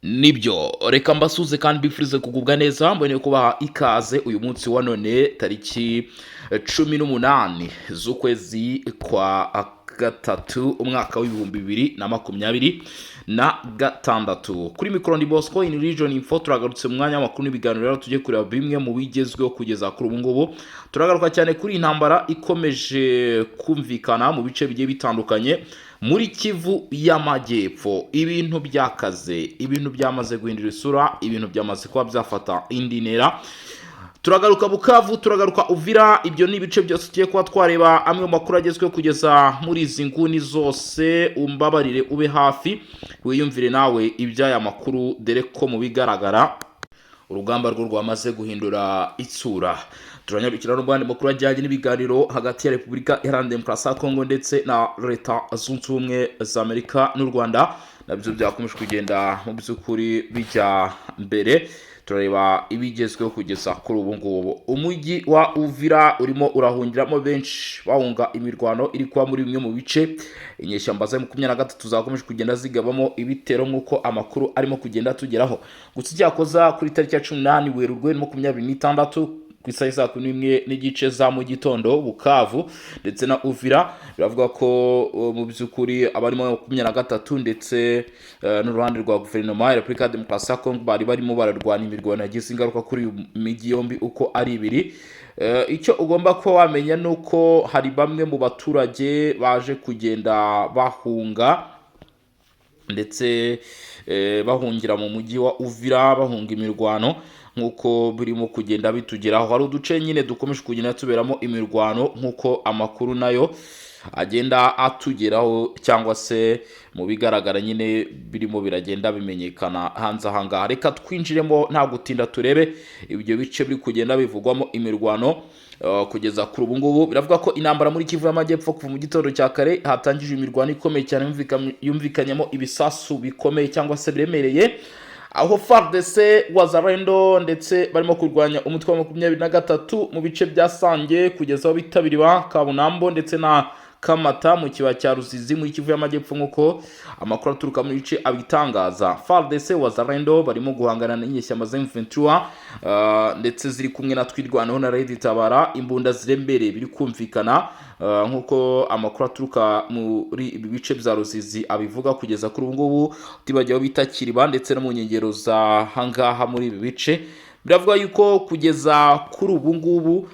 Nibyo reka mbasuze kandi bifurize kugubwa neza mboneye kubaha ikaze uyu munsi wa none tariki 18 z'ukwezi kwa gatatu umwaka w'ibihumbi 2026 kuri mikoro ndi Bosco in region info turagarutse mu mwanya w'amakuru n'ibiganiro tujye kureba bimwe mu bigezweho kugeza kuri ubu ngubu. Turagaruka cyane kuri intambara ikomeje kumvikana mu bice bigiye bitandukanye muri Kivu y'Amajyepfo. Ibintu byakaze, ibintu byamaze guhindura isura, ibintu byamaze kuba byafata indi ntera. Turagaruka Bukavu, turagaruka Uvira, ibyo ni ibice byose tugiye kuba twareba amwe mu makuru agezweho kugeza muri izi nguni zose. Umbabarire ube hafi wiyumvire nawe iby'aya makuru, dore ko mu bigaragara urugamba rwo rwamaze guhindura itsura. Turanyarukira n'ubandi makuru ajyanye n'ibiganiro hagati ya Repubulika Iharanira Demokarasi ya Kongo ndetse na Leta Zunze Ubumwe za Amerika n'u Rwanda, nabyo byakomeje kugenda mu by'ukuri bijya mbere. Turareba ibigezweho kugeza kuri ubu ngubu. Umujyi wa Uvira urimo urahungiramo benshi bahunga imirwano iri kuba muri bimwe mu bice inyeshyamba za 23 zakomeje kugenda zigabamo ibitero nk'uko amakuru arimo kugenda tugeraho. Gusa cyakoza kuri tariki ya 18 Werurwe 2026 ku isaha saa 11 n'igice za mu gitondo Bukavu ndetse na Uvira biravuga ko mu by'ukuri abarimo 23 ndetse n'uruhande rwa guverinoma ya Repubulika ya Demokarasi ya Kongo bari barimo bararwana imirwano yagize ingaruka kuri imijyi yombi uko ari ibiri. Icyo ugomba ko wamenya nuko hari bamwe mu baturage baje kugenda bahunga ndetse bahungira mu mujyi wa Uvira bahunga imirwano nkuko birimo kugenda bitugeraho. Hari uduce nyine dukomeje kugenda tuberamo imirwano nkuko amakuru nayo agenda atugeraho, cyangwa se mu bigaragara nyine birimo biragenda bimenyekana hanze ahangaha. Reka twinjiremo nta gutinda turebe ibyo bice biri kugenda bivugwamo imirwano kugeza kuri ubu ngubu. Biravuga ko intambara muri Kivu y'Amajyepfo kuva mu gitondo cya kare hatangije imirwano ikomeye cyane yumvikanyemo ibisasu bikomeye cyangwa se biremereye, aho FARDC Wazalendo ndetse barimo kurwanya umutwe wa 23 mu bice bya Sange kugeza aho bitabiriba Kabunambo ndetse na Kamata mu kiba cya Rusizi muri Kivu y'Amajyepfo nkuko amakuru aturuka muri bice abitangaza. FARDC Wazalendo barimo guhangana n'inyeshyamba za M23 ndetse ziri kumwe na twirwanaho na Red Tabara, imbunda zirembere biri kumvikana nkuko amakuru aturuka muri ibi bice bya Rusizi abivuga kugeza kuri ubu ngubu. Tibajyaho bita Kiriba ndetse no mu nkengero za hangaha muri ibi bice biravuga yuko kugeza kuri ubu ngubu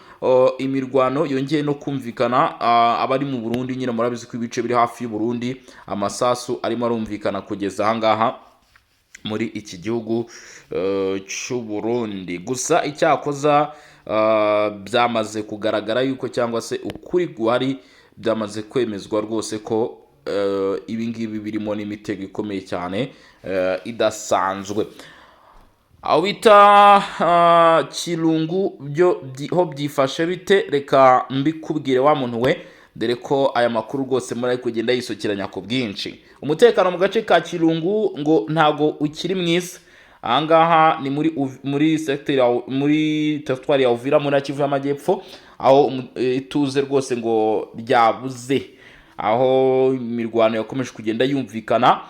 imirwano yongeye no kumvikana. Abari mu Burundi nyine murabizi ko ibice biri hafi y'u Burundi amasasu arimo arumvikana kugeza ahangaha muri iki gihugu cy'u Burundi. Gusa icyakoza byamaze kugaragara yuko cyangwa se ukuri guhari byamaze kwemezwa rwose ko ibi ngibi birimo n'imitego ikomeye cyane idasanzwe. Aho bita Kirungu byo ho byifashe bite, reka mbikubwire wa muntu we, dore ko aya makuru rwose muri kugenda yisokeranya ku bwinshi. Umutekano mu gace ka Kirungu ngo ntago ukiri mwiza. Ahangaha ni muri secteur muri territoire ya Uvira muri Kivu y'Amajyepfo, aho ituze rwose ngo ryabuze, aho imirwano yakomeje kugenda yumvikana.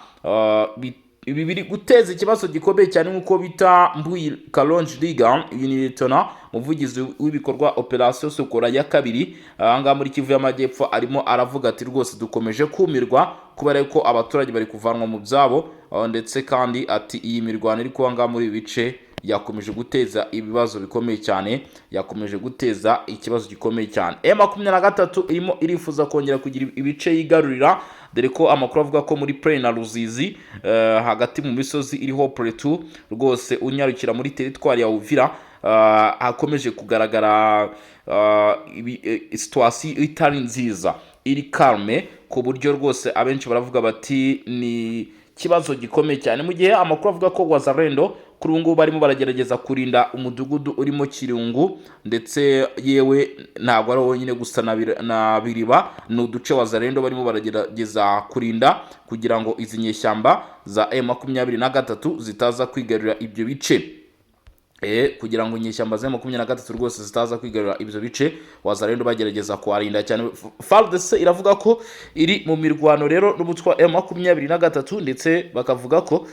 Ibi biri guteza ikibazo gikomeye cyane nkuko bita Mbuyi Kalonji Liga Unitona, umuvugizi w'ibikorwa Operation Sokora ya kabiri ahangaha muri Kivu y'Amajyepfo, arimo aravuga ati rwose dukomeje kumirwa kubera ko abaturage bari kuvanwa mu byabo, ndetse kandi ati iyi mirwano iri kuba muri bice yakomeje guteza ibibazo bikomeye cyane, yakomeje guteza ikibazo gikomeye cyane. M23 irimo irifuza kongera kugira ibice yigarurira, dore ko amakuru avuga ko muri Plain na Ruzizi hagati mu misozi iriho Pretu rwose unyarukira muri territoire ya Uvira hakomeje kugaragara situation itari nziza, iri calme ku buryo rwose abenshi baravuga bati ni kibazo gikomeye cyane. Mu gihe amakuru avuga ko Wazalendo kuri ubu ngubu barimo baragerageza kurinda umudugudu urimo Kirungu, ndetse yewe ntabwo ari wonyine gusa na Biriba n'uduce Wazalendo barimo baragerageza kurinda kugira ngo izi nyeshyamba za M23 zitaza kwigarurira ibyo bice. kugira ngo inyeshyamba za M23 rwose zitaza kwigarura ibyo bice, wazarendo bagerageza kuharinda cyane. FARDC iravuga ko iri mu mirwano rero n'umutwe wa M23 ndetse bakavuga ko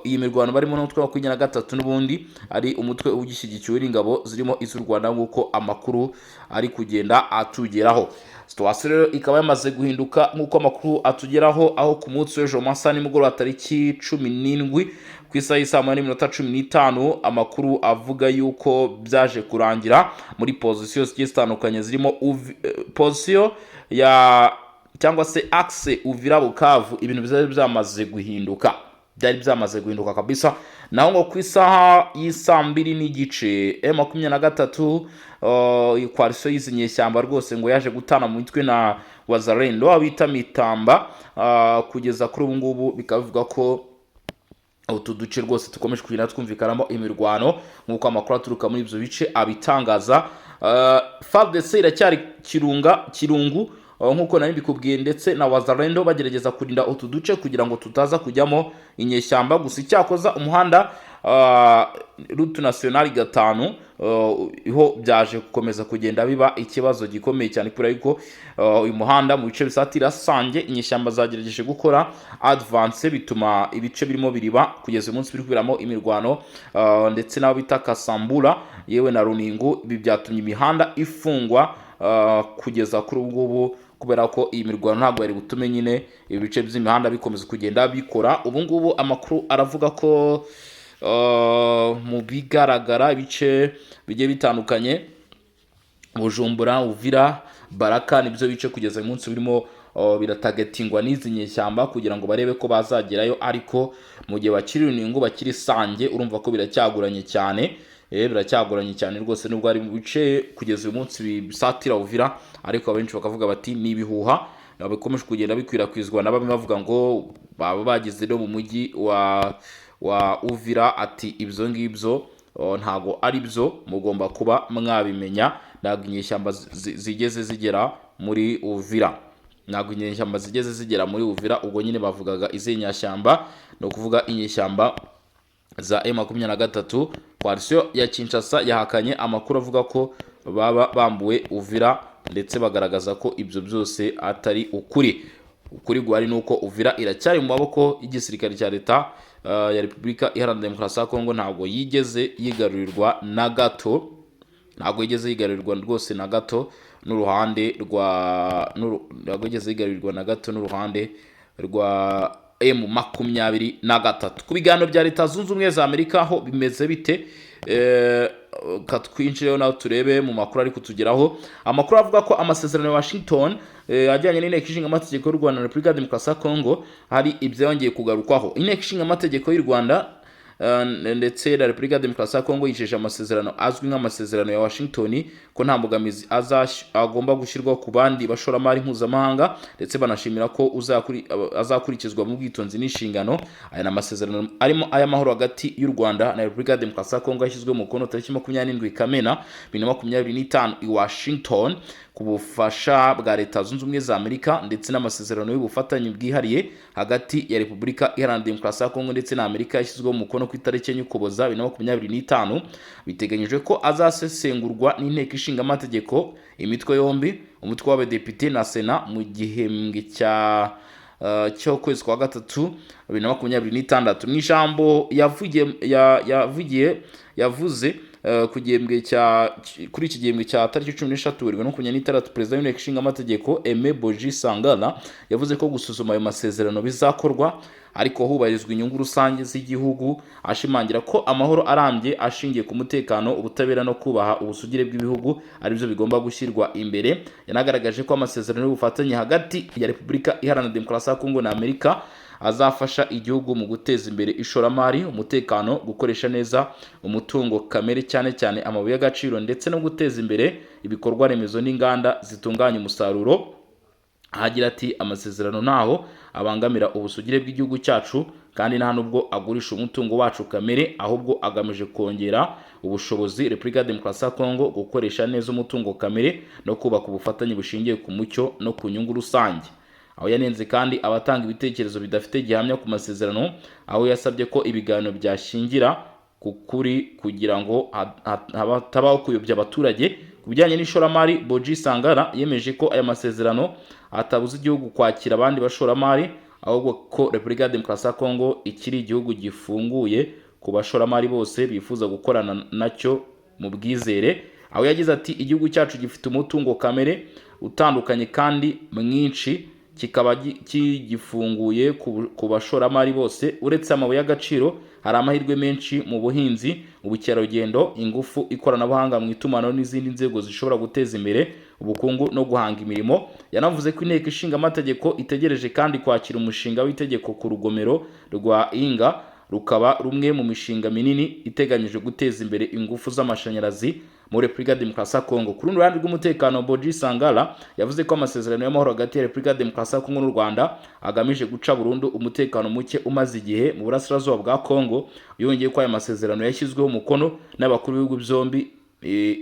iyi mirwano barimo n'umutwe wa M23 n'ubundi ari umutwe ugishyigikiwe n'ingabo zirimo iz'u Rwanda nk'uko amakuru ari kugenda atugeraho. Situation rero ikaba yamaze guhinduka nk'uko amakuru atugeraho, aho ku munsi w'ejo masaha nimugoroba tariki 17 ku isaha y'isa 8:15 amakuru avuga yuko byaje kurangira muri position zigiye zitandukanye zirimo position ya cyangwa se axe Uvira Bukavu. Ibintu byari byamaze guhinduka kabisa. Naho ngo ku isaha y'isa 2:30 M23 coalition y'izinyeshyamba rwose ngo yaje gutana mu mitwe na Wazalendo abita Mitamba. Kugeza kuri ubu ngubu bikavuga ko utu duce rwose tukomeje kugenda twumvikanamo imirwano nk'uko amakuru aturuka muri ibyo bice abitangaza. FARDC iracyari kirungu nk'uko nari mbikubwiye, ndetse na Wazalendo bagerageza kurinda utu duce kugira ngo tutaza kujyamo inyeshyamba. Gusa icyakoza umuhanda route nationale 5 iho byaje gukomeza kugenda biba ikibazo gikomeye cyane kubera yuko uyu muhanda mu bice bisatira Sange inyeshyamba zagerageje gukora advance, bituma ibice birimo biriba kugeza umunsi biri kubiramo imirwano, ndetse nabo bita Kasambura yewe na Runingu. Ibi byatumye imihanda ifungwa kugeza kuri ubu ngubu kubera ko iyi mirwano ntabwo yari butume nyine ibice by'imihanda bikomeza kugenda bikora. Ubu ngubu amakuru aravuga ko mu bigaragara ibice bigiye bitandukanye Bujumbura, Uvira, Baraka nibyo bice kugeza uyu munsi birimo biratagetingwa n'izi nyeshyamba kugira ngo barebe ko bazagerayo, ariko mu gihe bakiri Runingu bakiri Sange urumva ko biracyaguranye cyane. Biracyagoranye cyane rwose nubwo ari mu bice kugeza uyu munsi bisatira Uvira, ariko abenshi bakavuga bati ni ibihuha bikomeje kugenda bikwirakwizwa na bamwe bavuga ngo baba bagize no mu mujyi wa Uvira, ati ibyo ngibyo ntago ari byo, mugomba kuba mwabimenya. Ntabwo inyeshyamba zigeze zigera muri Uvira, ubwo nyine bavugaga izi nyashyamba, no kuvuga inyeshyamba za M23. Coalition ya Kinshasa yahakanye amakuru avuga ko baba bambuwe Uvira, ndetse bagaragaza ko ibyo byose atari ukuri. Ukuri guhari nuko Uvira iracyari mu maboko y'igisirikare cya leta ya Repubulika Iharanira Demokarasi ya Kongo. Ntabwo yigeze yigarurirwa na gato, rwose na gato n'uruhande rwa M23. Ku biganiro bya Leta Zunze Ubumwe za Amerika ho bimeze bite? Katwinjireho naho turebe mu makuru ari kutugeraho. Amakuru avuga ko amasezerano ya Washington ajyanye n'inteko ishinga amategeko y'u Rwanda na Repubulika ya Demokarasi ya Kongo hari ibyongeye kugarukwaho. Inteko ishinga amategeko y'u Rwanda ndetse na Repubulika ya Demokarasi ya Kongo yijeje amasezerano azwi nk'amasezerano ya Washington ko nta mbogamizi agomba gushyirwa ku bandi bashoramari mpuzamahanga, ndetse banashimira ko azakurikizwa mu bwitonzi n'inshingano. Aya ni amasezerano arimo ay'amahoro hagati y'u Rwanda na Repubulika ya Demokarasi ya Kongo yashyizwe mu mukono tariki 27 Kamena 2025 i Washington ku bufasha bwa Leta Zunze Ubumwe za Amerika, ndetse n'amasezerano y'ubufatanye bwihariye hagati ya Repubulika Iharanira Demokarasi ya Kongo ndetse na Amerika yashyizwe mu mukono ku itariki 9 Ukuboza 2025. Biteganyijwe ko azasesengurwa n'inteko ishinga amategeko imitwe yombi, umutwe w'abadepite na Sena mu gihembwe cyo kwezi kwa gatatu 2026. Mu ijambo yavuze kuri iki gihembwe cya tariki 16 Werurwe 2026, Perezida w'inteko ishinga amategeko Aime Boji Sangala yavuze ko gusuzuma ayo masezerano bizakorwa ariko hubahirizwa inyungu rusange z'igihugu, ashimangira ko amahoro arambye ashingiye ku mutekano, ubutabera no kubaha ubusugire bw'ibihugu ari byo bigomba gushyirwa imbere. Yanagaragaje ko amasezerano y'ubufatanye hagati ya Repubulika Iharanira Demokarasi ya Kongo na Amerika azafasha igihugu mu guteza imbere ishoramari, umutekano, gukoresha neza umutungo kamere cyane cyane amabuye y'agaciro, ndetse no guteza imbere ibikorwa remezo n'inganda zitunganya umusaruro. Ahagira ati amasezerano ntaho abangamira ubusugire bw'igihugu cyacu, kandi nta nubwo agurisha umutungo wacu kamere, ahubwo agamije kongera ubushobozi Repubulika ya Demokarasi ya Kongo gukoresha neza umutungo kamere no kubaka ubufatanye bushingiye ku mucyo no ku nyungu rusange. Aho yanenze kandi abatanga ibitekerezo bidafite gihamya ku masezerano, aho yasabye ko ibiganiro byashingira ku kuri kugira ngo hatabaho kuyobya abaturage. Ku bijyanye n'ishoramari, Boji Sangara yemeje ko aya masezerano atabuza igihugu kwakira abandi bashoramari, ahubwo ko Repubulika ya Demokarasi ya Kongo ikiri igihugu gifunguye ku bashoramari bose bifuza gukorana nacyo mu bwizere. Aho yagize ati igihugu cyacu gifite umutungo kamere utandukanye kandi mwinshi, kikaba kigifunguye ku bashoramari bose. Uretse amabuye y'agaciro, hari amahirwe menshi mu buhinzi, ubukerarugendo, ingufu, ikoranabuhanga mu itumanaho n'izindi nzego zishobora guteza imbere ubukungu no guhanga imirimo. Yanavuze ko inteko ishinga amategeko itegereje kandi kwakira umushinga w'itegeko ku rugomero rwa Inga, rukaba rumwe mu mishinga minini iteganyije guteza imbere ingufu z'amashanyarazi muri Repubulika ya Demokarasi ya Kongo. Ku rundi ruhande rw'umutekano, Boji Sangara yavuze ko amasezerano y'amahoro hagati ya Repubulika ya Demokarasi ya Kongo n'u Rwanda agamije guca burundu umutekano muke umaze igihe mu burasirazuba bwa Kongo. Yongeye ko aya masezerano yashyizweho umukono n'abakuru b'ibihugu byombi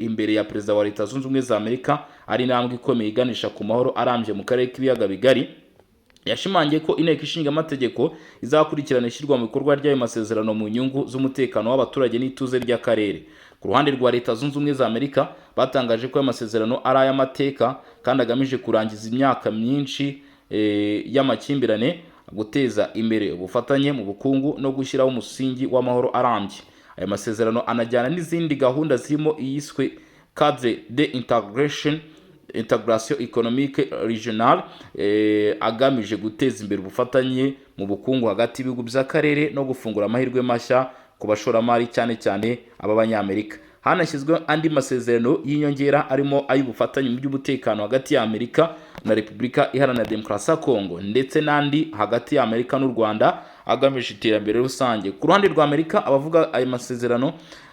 imbere ya Perezida wa Leta Zunze Ubumwe za Amerika, ari intambwe ikomeye iganisha ku mahoro arambye mu karere k'ibiyaga bigari. Yashimangiye ko inteko ishinga amategeko izakurikirana ishyirwa mu bikorwa ry'ayo masezerano mu nyungu z'umutekano w'abaturage n'ituze ry'akarere. Ku ruhande rwa Leta Zunze Ubumwe za Amerika, batangaje ko ayo masezerano ari ay'amateka kandi agamije kurangiza imyaka myinshi y'amakimbirane, guteza imbere ubufatanye mu bukungu no gushyiraho umusingi w'amahoro arambye. Aya masezerano anajyana n'izindi gahunda zirimo iyiswe Cadre d'Intégration économique régionale, agamije guteza imbere ubufatanye mu bukungu hagati y'ibihugu by'akarere no gufungura amahirwe mashya ku bashoramari cyane cyane ab'Abanyamerika. Hanashyizwe andi masezerano y'inyongera arimo ay'ubufatanye mu by'umutekano hagati ya Amerika na Repubulika Iharanira Demokarasi ya Kongo, ndetse n'andi hagati ya Amerika n'u Rwanda agamije iterambere rusange. Ku ruhande rwa Amerika, abavuga ayo masezerano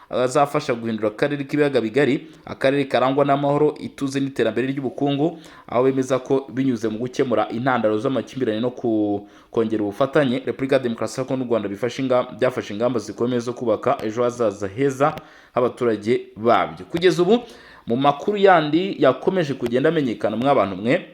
azafasha guhindura akarere k'ibiyaga bigari akarere karangwa n'amahoro, ituze n'iterambere ry'ubukungu, aho bemeza ko binyuze mu gukemura intandaro z'amakimbirane no kongera ubufatanye, Repubulika ya Demokarasi ya Kongo n'u Rwanda byafashe ingamba zikomeye zo kubaka ejo hazaza heza h'abaturage babyo. Kugeza ubu mu makuru yandi yakomeje kugenda amenyekana mw'abantu mwe,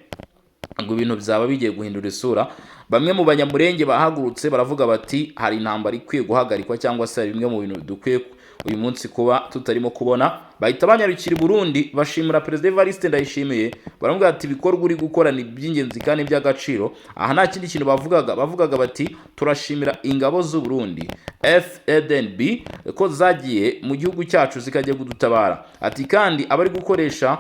ngo ibintu byaba bigiye guhindura isura. Bamwe mu banyamurenge bahagurutse baravuga bati hari intambara ikwiye guhagarikwa, cyangwa se hari bimwe mu bintu dukwiye uyu munsi kuba tutarimo kubona. Bahita banyarukira i Burundi bashimira Perezida Evariste Ndayishimiye, baramubwira ati ibikorwa uri gukora ni by'ingenzi kandi by'agaciro. Aha nta kindi kintu bavugaga bati turashimira ingabo z'u Burundi FDNB ko zagiye mu gihugu cyacu zikajya kudutabara. Ati kandi abari gukoresha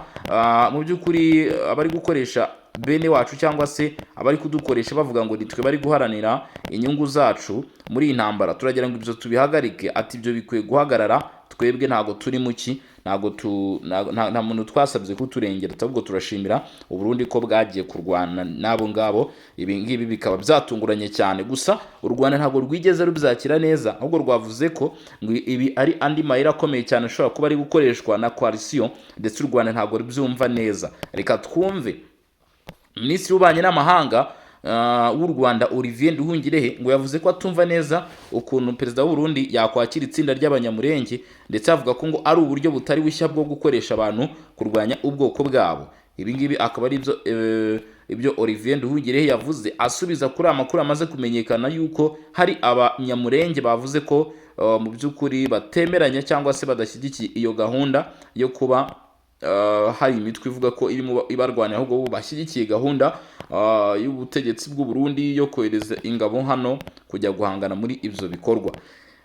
mu by'ukuri abari gukoresha bene wacu cyangwa se abari kudukoresha bavuga ngo nitwe bari guharanira inyungu zacu muri iyi ntambara, turagira ngo ibyo tubihagarike. Ati ibyo bikwiye guhagarara, twebwe ntago turi muki, nta muntu twasabye kuturengera, ahubwo turashimira u Burundi ko bwagiye kurwana nabo ngabo. Ibi ngibi bikaba byatunguranye cyane, gusa u Rwanda ntago rwigeze rubyakira neza, ahubwo rwavuze ko ngo ibi ari andi mayira akomeye cyane ashobora kuba ari gukoreshwa na coalition, ndetse u Rwanda ntago rubyumva neza. Reka twumve Minisitiri w'Ububanyi n'Amahanga w'u Rwanda Olivier Nduhungirehe ngo yavuze ko atumva neza ukuntu Perezida w'u Burundi yakwakira itsinda ry'abanyamurenge, ndetse avuga ko ngo ari uburyo butari bushya bwo gukoresha abantu kurwanya ubwoko bwabo. Ibi ngibi akaba ari ibyo Olivier Nduhungirehe yavuze asubiza kuri amakuru amaze kumenyekana yuko hari abanyamurenge bavuze ko mu by'ukuri batemeranya cyangwa se badashyigikiye iyo gahunda yo kuba hari imitwe ivuga ko irimo ibarwanya, ahubwo bashyigikiye gahunda y'ubutegetsi bw'u Burundi yo kohereza ingabo hano kujya guhangana muri ibyo bikorwa.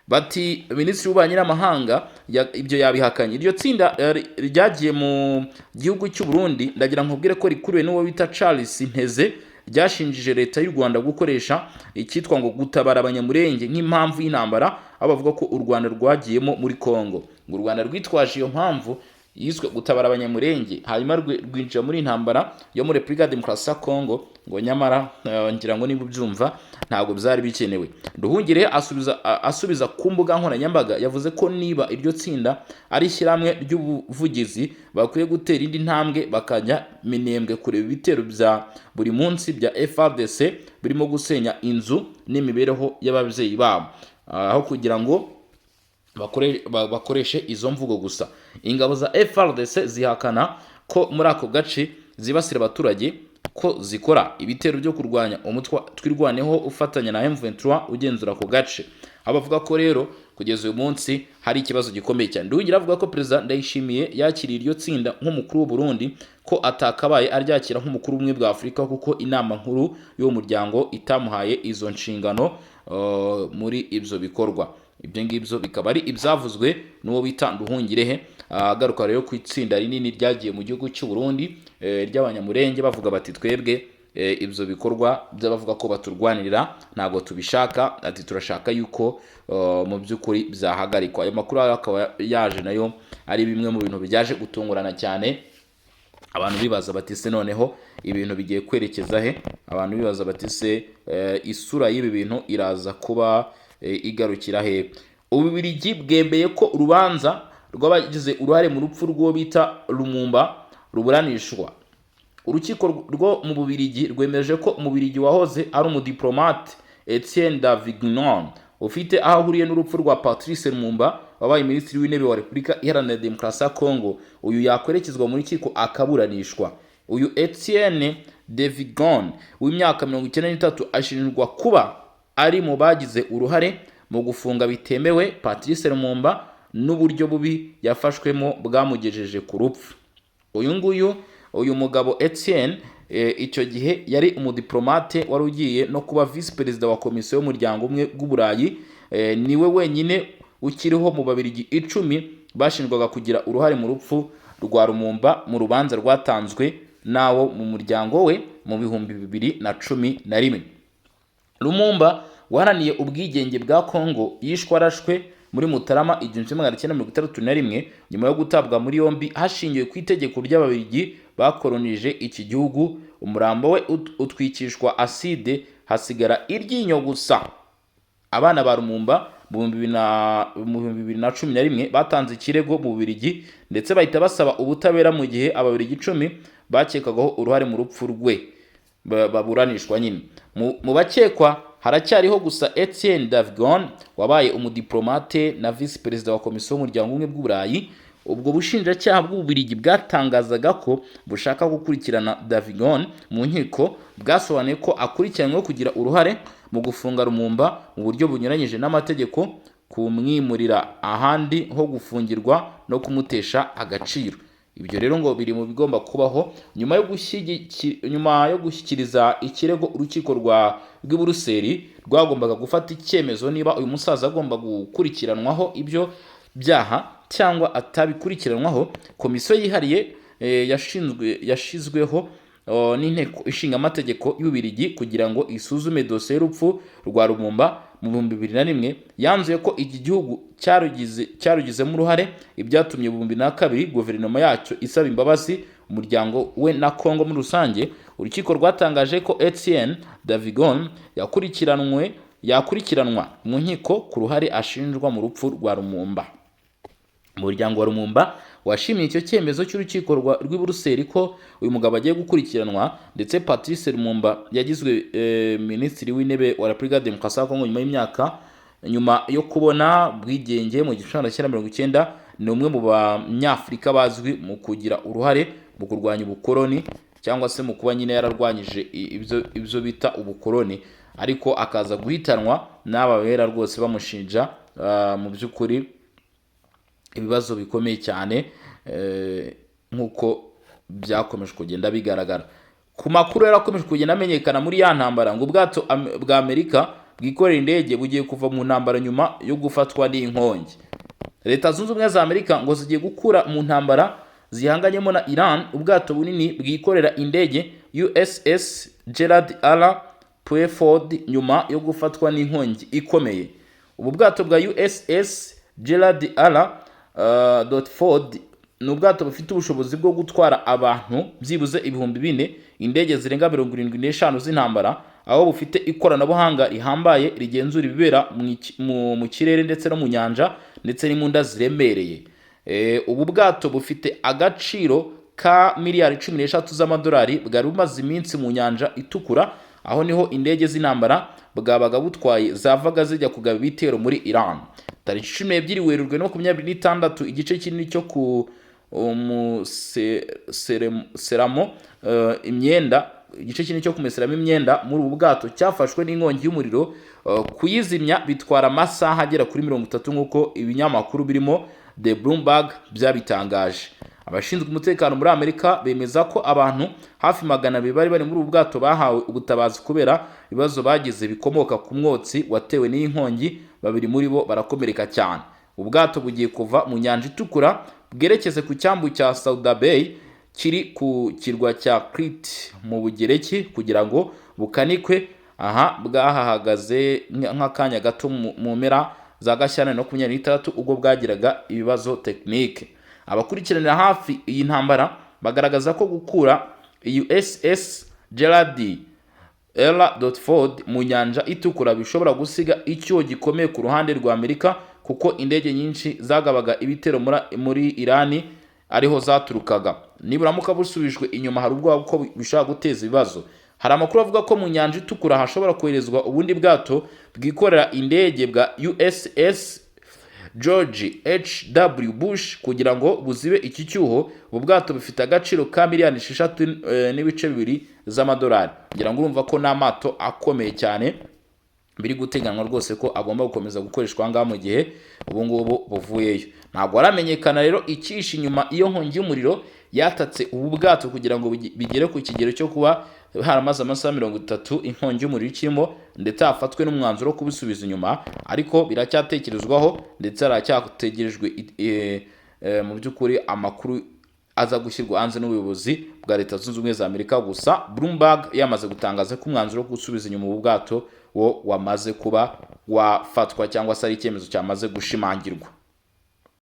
Bati Minisitiri w'Ububanyi n'Amahanga ibyo yabihakanye. Iryo tsinda ryagiye mu gihugu cy'u Burundi, ndagira nkubwire ko rikuriwe n'uwo bita Charles Nteze, ryashinjije leta y'u Rwanda gukoresha icyitwa ngo gutabara abanyamurenge nk'impamvu y'intambara, aho bavuga ko u Rwanda rwagiyemo muri Kongo. Ngo u Rwanda rwitwaje iyo mpamvu yiswe gutabara abanyamurenge, hanyuma rwinjira muri intambara yo muri Repubulika ya Demokarasi ya Kongo, ngo nyamara ngira ngo niba ubyumva ntabwo byari bikenewe. Nduhungire asubiza ku mbuga nkoranyambaga yavuze ko niba iryo tsinda ari ishyirahamwe ry'ubuvugizi, bakwiye gutera indi ntambwe bakajya Minembwe kureba ibitero bya buri munsi bya FARDC birimo gusenya inzu n'imibereho y'ababyeyi babo, aho kugira ngo bakoreshe izo mvugo gusa. Ingabo za FARDC zihakana ko muri ako gace zibasira abaturage, ko zikora ibitero byo kurwanya umutwe twirwaneho ufatanya na M23 ugenzura ako gace. Abavuga ko rero kugeza uyu munsi hari ikibazo gikomeye cyane. Nduhungira avuga ko Perezida Ndayishimiye yakiriye iryo tsinda nk'umukuru w'u Burundi, ko atakabaye aryakira nk'umukuru w'ubumwe bwa Afurika kuko inama nkuru y'uwo muryango itamuhaye izo nshingano muri ibyo bikorwa. Ibyo ngibyo bikaba ari ibyavuzwe n'uwo bita Nduhungirehe, agaruka rero ku itsinda rinini ryagiye mu gihugu cy'u Burundi ry'abanyamurenge bavuga bati twebwe ibyo bikorwa by'abavuga ko baturwanirira ntabwo tubishaka, ati turashaka yuko mu by'ukuri byahagarikwa. Ayo makuru akaba yaje nayo ari bimwe mu bintu byaje gutungurana cyane, abantu bibaza bati se noneho ibintu bigiye kwerekeza he, abantu bibaza bati se isura y'ibi bintu iraza kuba igarukira he. Ububiligi bwembeye ko urubanza rw'abagize uruhare mu rupfu rw'uwo bita Lumumba ruburanishwa. Urukiko rwo mu Bubiligi rwemeje ko umubirigi wahoze ari umudiplomate Etienne Davignon ufite aho ahuriye n'urupfu rwa Patrice Lumumba wabaye minisitiri w'intebe wa Repubulika Iharanira Demokarasi ya Kongo, uyu yakwerekezwa mu rukiko akaburanishwa. Uyu Etienne Davignon w'imyaka 93 ashinjwa kuba ari mu bagize uruhare mu gufunga bitemewe Patrice Lumumba n'uburyo bubi yafashwemo bwamugejeje ku rupfu. Uyu mugabo Etienne icyo gihe yari umudiplomate wari ugiye no kuba vice perezida wa komisiyo y'umuryango umwe bw'Uburayi, niwe wenyine ukiriho mu Babirigi 10 bashinjwaga kugira uruhare mu rupfu rwa Lumumba mu rubanza rwatanzwe nawo mu muryango we mu 2011. Lumumba waharaniye ubwigenge bwa Kongo yishwe arashwe muri Mutarama 1961 nyuma yo gutabwa muri yombi hashingiwe ku itegeko ry'Ababirigi bakoronije iki gihugu. Umurambo we utwikishwa aside hasigara iryinyo gusa. Abana ba Lumumba mu 2011 batanze ikirego mu Bubiligi ndetse bahita basaba ubutabera mu gihe Ababirigi 10 bakekagaho uruhare mu rupfu rwe baburanishwa nyine. Mu bakekwa haracyariho gusa Etienne Davignon wabaye umudiplomate na vice perezida wa komisiyo y'umuryango umwe bw'Uburayi. Ubwo bushinjacyaha bw'Ububiligi bwatangazaga ko bushaka gukurikirana Davignon mu nkiko, bwasobanuye ko akurikiranyweho kugira uruhare mu gufunga Lumumba mu buryo bunyuranyije n'amategeko, kumwimurira ahandi ho gufungirwa no kumutesha agaciro. Ibyo rero ngo biri mu bigomba kubaho nyuma yo gushyikiriza ikirego urukiko rw'i Buruseli rwagombaga gufata icyemezo niba uyu musaza agomba gukurikiranwaho ibyo byaha cyangwa atabikurikiranwaho. Komisiyo yihariye yashizweho n'inteko ishinga amategeko y'Ububiligi kugira ngo isuzume dosiye y'urupfu rwa Lumumba mu 2001 yanzuye ko iki gihugu cyarugizemo uruhare, ibyatumye mu 2002 guverinoma yacyo isaba imbabazi umuryango we na Kongo muri rusange. Urukiko rwatangaje ko Etienne Davignon yakurikiranwa mu nkiko ku ruhare ashinjwa mu rupfu rwa Lumumba. Umuryango wa Lumumba washimiye icyo cyemezo cy'urukiko rw'i Buruseli ko uyu mugabo agiye gukurikiranwa, ndetse Patrice Lumumba yagizwe minisitiri w'intebe wa Repubulika Demokarasi ya Kongo nyuma yo kubona bwigenge mu 1990. Ni umwe mu banyafurika bazwi mu kugira uruhare mu kurwanya ubukoloni cyangwa se mu kuba nyine yararwanyije ibyo bita ubukoloni, ariko akaza guhitanwa n'aba bera rwose bamushinja mu by'ukuri ibibazo bikomeye cyane nk'uko byakomeje kugenda bigaragara. Ku makuru yarakomeje kugenda amenyekana muri ya ntambara ngo ubwato bwa Amerika bwikorera indege bugiye kuva mu ntambara nyuma yo gufatwa n'inkongi. Leta Zunze Ubumwe za Amerika ngo zigiye gukura mu ntambara zihanganyemo na Iran ubwato bunini bwikorera indege USS Gerald R. Ford nyuma yo gufatwa n'inkongi ikomeye. Ubu bwato bwa USS Gerald R. Ford ni ubwato bufite ubushobozi bwo gutwara abantu byibuze 4,000, indege zirenga 75 z'intambara, aho bufite ikoranabuhanga rihambaye rigenzura ibibera mu kirere ndetse no mu nyanja ndetse n'imbunda ziremereye. Ubu bwato bufite agaciro ka miliyari 13 z'amadolari, bwari bumaze iminsi mu nyanja itukura, aho niho indege z'intambara bwabaga butwaye zavaga zijya kugaba ibitero muri Iran. Tariki 12 Werurwe 2026 igice kinini cyo seramo imyenda igice kinini cyo kumeseramo imyenda muri ubu bwato cyafashwe n'inkongi y'umuriro. Kuyizimya bitwara amasaha agera kuri 30 nk'uko ibinyamakuru birimo The Bloomberg byabitangaje. Abashinzwe umutekano muri Amerika bemeza ko abantu hafi 200 bari muri ubu bwato bahawe ubutabazi kubera ibibazo bagize bikomoka ku mwotsi watewe n'iyi nkongi. 2 muri bo barakomereka cyane. Ubwato bugiye kuva mu nyanja itukura bwerekeze ku cyambu cya Souda Bay kiri ku kirwa cya Crete mu Bugereki kugira ngo bukanikwe. Aha bwahahagaze nk'akanya gato mu mpera za Gashyantare 2023 ubwo bwagiraga ibibazo tekinike. Abakurikiranira hafi iyi ntambara bagaragaza ko gukura USS Gerald R. Ford mu nyanja itukura bishobora gusiga icyuho gikomeye ku ruhande rwa Amerika, kuko indege nyinshi zagabaga ibitero muri Irani ariho zaturukaga. Niburamuka busubijwe inyuma hari ubwoba ko bishobora guteza ibibazo. Hari amakuru avuga ko mu nyanja itukura hashobora koherezwa ubundi bwato bwikorera indege bwa USS George H.W. Bush kugira ngo buzibe iki cyuho. Ubu bwato bufite agaciro ka miliyoni 6.2 z'amadolari. Ngira ngo urumva ko n'amato akomeye cyane biri guteganwa rwose ko agomba gukomeza gukoreshwa ngaha mu gihe ubu ngubu buvuyeyo. Ntabwo aramenyekana rero icisha inyuma iyo nkongi y'umuriro yatatse ubu bwato kugira ngo bigere ku kigero cyo kuba haramaze amasaha 30 inkongi y'umuriro ikirimo, ndetse hafatwe n'umwanzuro wo kubisubiza inyuma. Ariko biracyatekerezwaho ndetse haracyategerejwe mu by'ukuri amakuru aza gushyirwa hanze n'ubuyobozi bwa Leta Zunze Ubumwe za Amerika. Gusa Bloomberg yamaze gutangaza ko umwanzuro wo gusubiza inyuma ubu bwato wo wamaze kuba wafatwa cyangwa se ari icyemezo cyamaze gushimangirwa.